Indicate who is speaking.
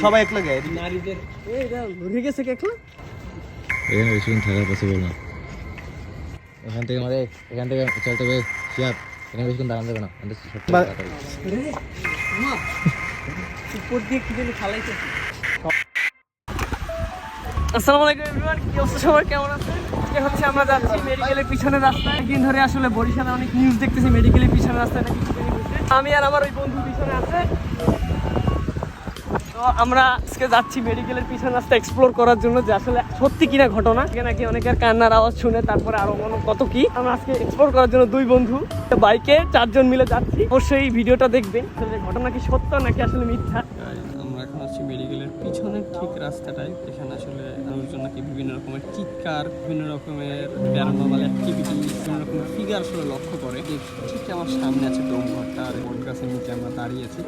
Speaker 1: সবাই একলা গায়ে
Speaker 2: নারীদের এটা ঘুরে গেছে কে একলা
Speaker 3: এখানে বেশিক্ষণ থাকা পসিবল না। এখান থেকে চলতে হবে শিয়াব, এখানে বেশিক্ষণ দাঁড়ানো যাবে না।
Speaker 2: উপর দিয়ে কি জানি খালাইছে। আসসালামু আলাইকুম এভরিওয়ান, কি অবস্থা সবার, কেমন আছেন? আজকে হচ্ছে আমরা যাচ্ছি মেডিকেলের পিছনের রাস্তায়। একদিন ধরে আসলে বরিশালে অনেক নিউজ দেখতেছি মেডিকেলের পিছনের রাস্তায় নাকি কিছু হয়েছে। আমি আর আমার ওই বন্ধু পিছনে আছে, তো আমরা আজকে যাচ্ছি মেডিকেলের পিছনের রাস্তা এক্সপ্লোর করার জন্য যে আসলে সত্যি কিনা ঘটনা। এখানে নাকি অনেকের কান্নার আওয়াজ শুনে তারপরে আরো কত কি। আমরা আজকে এক্সপ্লোর করার জন্য দুই বন্ধু বাইকে 4 জন মিলে যাচ্ছি। অবশ্যই ভিডিওটা দেখবেন, আসলে ঘটনা কি সত্য নাকি আসলে মিথ্যা। আমরা এখন আছি মেডিকেলের পিছনের ঠিক রাস্তাটায়। এখানে আসলে মানুষজন নাকি বিভিন্ন রকমের চিৎকার, বিভিন্ন রকমের প্যারানর্মাল অ্যাক্টিভিটি, বিভিন্ন রকমের ফিগার আসলে লক্ষ্য করে। ঠিক আমার সামনে আছে ডোমঘরটা, আর বট গাছের নিচে আমরা দাঁড়িয়েছি।